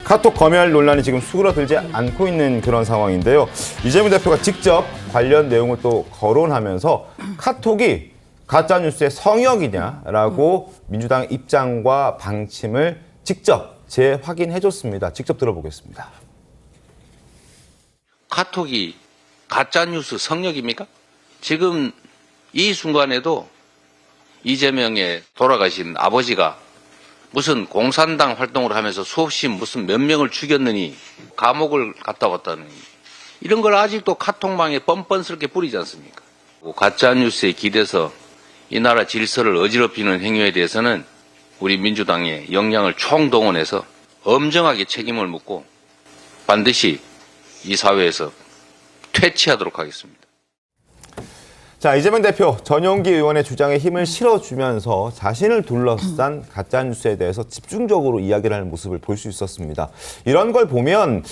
카톡 검열 논란이 지금 수그러들지 않고 있는 그런 상황인데요. 이재명 대표가 직접 관련 내용을 또 거론하면서 카톡이 가짜뉴스의 성역이냐라고 민주당의 입장과 방침을 직접 재확인해줬습니다. 직접 들어보겠습니다. 카톡이 가짜뉴스 성역입니까? 지금 이 순간에도 이재명의 돌아가신 아버지가 무슨 공산당 활동을 하면서 수없이 무슨 몇 명을 죽였느니 감옥을 갔다 왔다느니 이런 걸 아직도 카톡망에 뻔뻔스럽게 뿌리지 않습니까? 가짜뉴스에 기대서 이 나라 질서를 어지럽히는 행위에 대해서는 우리 민주당의 역량을 총동원해서 엄정하게 책임을 묻고 반드시 이 사회에서 퇴치하도록 하겠습니다. 자, 이재명 대표 전용기 의원의 주장에 힘을 실어주면서 자신을 둘러싼 가짜뉴스에 대해서 집중적으로 이야기를 하는 모습을 볼 수 있었습니다. 이런 걸 보면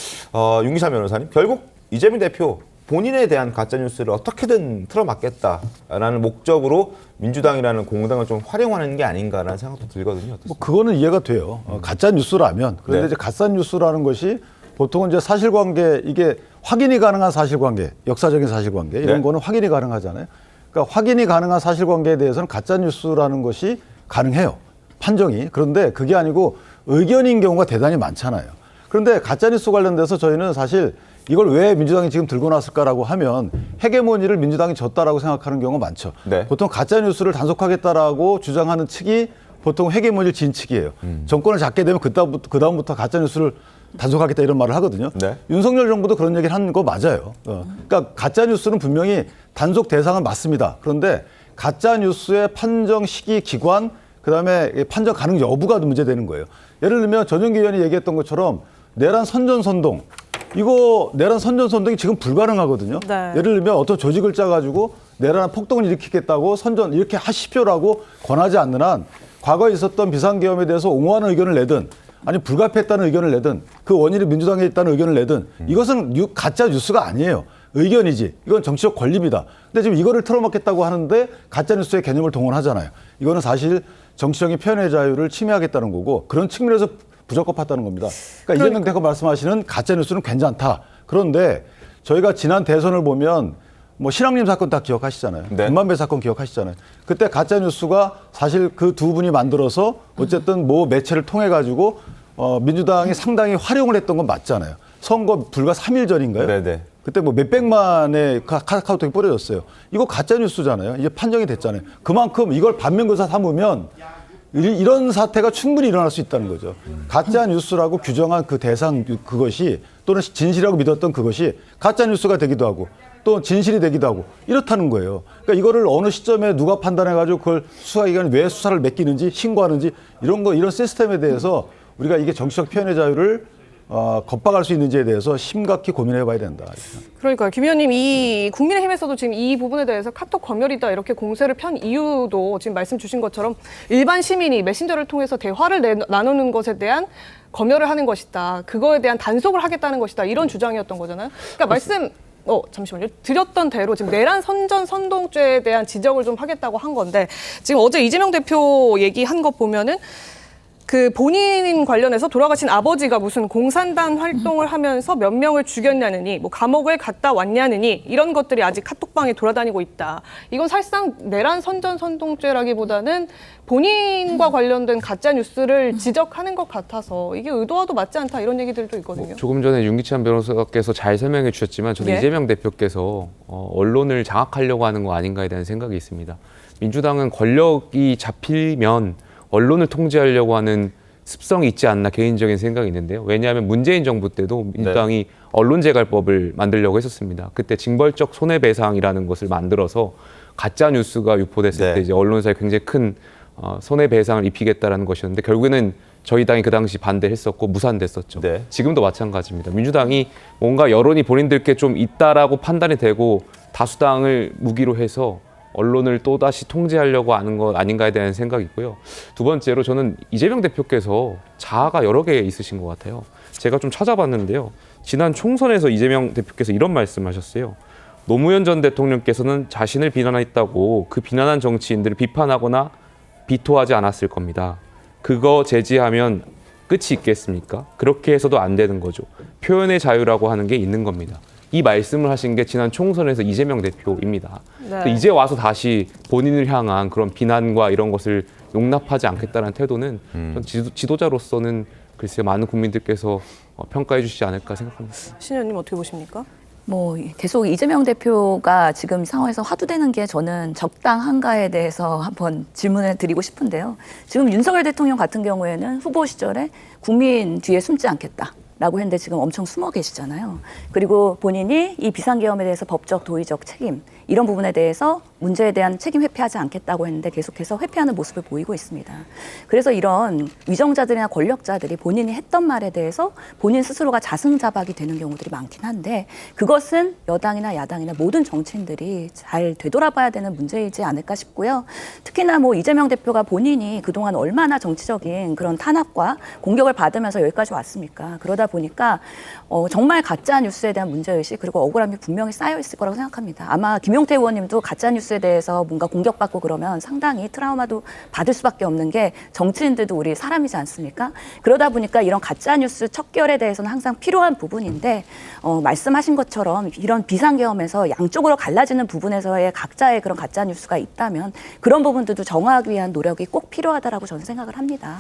윤기찬 변호사님, 결국 이재명 대표 본인에 대한 가짜뉴스를 어떻게든 틀어막겠다라는 목적으로 민주당이라는 공당을 좀 활용하는 게 아닌가라는 생각도 들거든요. 어떻습니까? 뭐 그거는 이해가 돼요. 가짜뉴스라면. 그런데 네. 이제 가짜뉴스라는 것이 보통은 이제 사실관계, 이게 확인이 가능한 사실관계, 역사적인 사실관계 이런 네. 거는 확인이 가능하잖아요. 그러니까 확인이 가능한 사실관계에 대해서는 가짜뉴스라는 것이 가능해요. 판정이. 그런데 그게 아니고 의견인 경우가 대단히 많잖아요. 그런데 가짜뉴스 관련돼서 저희는 사실 이걸 왜 민주당이 지금 들고 났을까라고 하면 헤게모니를 민주당이 졌다라고 생각하는 경우가 많죠. 네. 보통 가짜뉴스를 단속하겠다라고 주장하는 측이 보통 헤게모니를 진 측이에요. 정권을 잡게 되면 그다음부터 가짜뉴스를 단속하겠다 이런 말을 하거든요. 네. 윤석열 정부도 그런 얘기를 한 거 맞아요. 그러니까 가짜뉴스는 분명히 단속 대상은 맞습니다. 그런데 가짜뉴스의 판정 시기, 기관, 그다음에 판정 가능 여부가 문제되는 거예요. 예를 들면 전용기 의원이 얘기했던 것처럼 내란 선전선동. 이거 내란 선전선동이 지금 불가능하거든요. 네. 예를 들면 어떤 조직을 짜가지고 내란 폭동을 일으키겠다고 선전 이렇게 하십시오라고 권하지 않는 한 과거에 있었던 비상계엄에 대해서 옹호하는 의견을 내든 아니 불가피했다는 의견을 내든 그 원인이 민주당에 있다는 의견을 내든 이것은 가짜 뉴스가 아니에요. 의견이지. 이건 정치적 권리입니다. 근데 지금 이거를 틀어막겠다고 하는데 가짜 뉴스의 개념을 동원하잖아요. 이거는 사실 정치적인 표현의 자유를 침해하겠다는 거고 그런 측면에서 부적합하다는 겁니다. 그러니까 이재명 대표가 말씀하시는 가짜 뉴스는 괜찮다. 그런데 저희가 지난 대선을 보면 뭐 신앙림 사건 다 기억하시잖아요. 네. 금만배 사건 기억하시잖아요. 그때 가짜 뉴스가 사실 그 두 분이 만들어서 어쨌든 뭐 매체를 통해 가지고 민주당이 상당히 활용을 했던 건 맞잖아요. 선거 불과 3일 전인가요? 네네. 그때 뭐 몇백만의 카카오톡이 뿌려졌어요. 이거 가짜 뉴스잖아요. 이제 판정이 됐잖아요. 그만큼 이걸 반면교사 삼으면 이런 사태가 충분히 일어날 수 있다는 거죠. 가짜 뉴스라고 규정한 그 대상 그것이 또는 진실이라고 믿었던 그것이 가짜 뉴스가 되기도 하고 또 진실이 되기도 하고 이렇다는 거예요. 그러니까 이거를 어느 시점에 누가 판단해가지고 그걸 수사기관이 왜 수사를 맡기는지 신고하는지 이런 시스템에 대해서 우리가 이게 정치적 표현의 자유를 겁박할 수 있는지에 대해서 심각히 고민해봐야 된다. 그러니까요. 김 의원님, 이 국민의힘에서도 지금 이 부분에 대해서 카톡 검열이다 이렇게 공세를 편 이유도 지금 말씀 주신 것처럼 일반 시민이 메신저를 통해서 대화를 나누는 것에 대한 검열을 하는 것이다. 그거에 대한 단속을 하겠다는 것이다. 이런 주장이었던 거잖아요. 그러니까 잠시만요. 드렸던 대로 지금 내란 선전 선동죄에 대한 지적을 좀 하겠다고 한 건데 지금 어제 이재명 대표 얘기한 거 보면은 그 본인 관련해서 돌아가신 아버지가 무슨 공산당 활동을 하면서 몇 명을 죽였냐느니 뭐 감옥을 갔다 왔냐느니 이런 것들이 아직 카톡방에 돌아다니고 있다. 이건 사실상 내란 선전 선동죄라기보다는 본인과 관련된 가짜 뉴스를 지적하는 것 같아서 이게 의도와도 맞지 않다 이런 얘기들도 있거든요. 조금 전에 윤기찬 변호사께서 잘 설명해 주셨지만 저는 예. 이재명 대표께서 언론을 장악하려고 하는 거 아닌가에 대한 생각이 있습니다. 민주당은 권력이 잡히면 언론을 통제하려고 하는 습성이 있지 않나 개인적인 생각이 있는데요. 왜냐하면 문재인 정부 때도 민주당이 언론재갈법을 만들려고 했었습니다. 그때 징벌적 손해배상이라는 것을 만들어서 가짜 뉴스가 유포됐을 때 이제 언론사에 굉장히 큰 손해배상을 입히겠다라는 것이었는데 결국에는 저희 당이 그 당시 반대했었고 무산됐었죠. 네. 지금도 마찬가지입니다. 민주당이 뭔가 여론이 본인들께 좀 있다라고 판단이 되고 다수당을 무기로 해서 언론을 또다시 통제하려고 하는 것 아닌가에 대한 생각이 있고요. 두 번째로 저는 이재명 대표께서 자아가 여러 개 있으신 것 같아요. 제가 좀 찾아봤는데요. 지난 총선에서 이재명 대표께서 이런 말씀하셨어요. 노무현 전 대통령께서는 자신을 비난했다고 그 비난한 정치인들을 비판하거나 비토하지 않았을 겁니다. 그거 제지하면 끝이 있겠습니까? 그렇게 해서도 안 되는 거죠. 표현의 자유라고 하는 게 있는 겁니다. 이 말씀을 하신 게 지난 총선에서 이재명 대표입니다. 네. 이제 와서 다시 본인을 향한 그런 비난과 이런 것을 용납하지 않겠다는 태도는 전 지도자로서는 글쎄 많은 국민들께서 평가해 주시지 않을까 생각합니다. 신 의원님 어떻게 보십니까? 뭐 계속 이재명 대표가 지금 상황에서 화두되는 게 저는 적당한가에 대해서 한번 질문을 드리고 싶은데요. 지금 윤석열 대통령 같은 경우에는 후보 시절에 국민 뒤에 숨지 않겠다. 라고 했는데 지금 엄청 숨어 계시잖아요. 그리고 본인이 이 비상계엄에 대해서 법적, 도의적 책임 이런 부분에 대해서 문제에 대한 책임 회피하지 않겠다고 했는데 계속해서 회피하는 모습을 보이고 있습니다. 그래서 이런 위정자들이나 권력자들이 본인이 했던 말에 대해서 본인 스스로가 자승자박이 되는 경우들이 많긴 한데 그것은 여당이나 야당이나 모든 정치인들이 잘 되돌아봐야 되는 문제이지 않을까 싶고요. 특히나 뭐 이재명 대표가 본인이 그동안 얼마나 정치적인 그런 탄압과 공격을 받으면서 여기까지 왔습니까? 그러다 보니까 정말 가짜 뉴스에 대한 문제의식 그리고 억울함이 분명히 쌓여 있을 거라고 생각합니다. 아마 김용태 의원님도 가짜 뉴스에 대해서 뭔가 공격받고 그러면 상당히 트라우마도 받을 수밖에 없는 게 정치인들도 우리 사람이지 않습니까? 그러다 보니까 이런 가짜 뉴스 척결에 대해서는 항상 필요한 부분인데 말씀하신 것처럼 이런 비상계엄에서 양쪽으로 갈라지는 부분에서의 각자의 그런 가짜 뉴스가 있다면 그런 부분들도 정화하기 위한 노력이 꼭 필요하다라고 저는 생각을 합니다.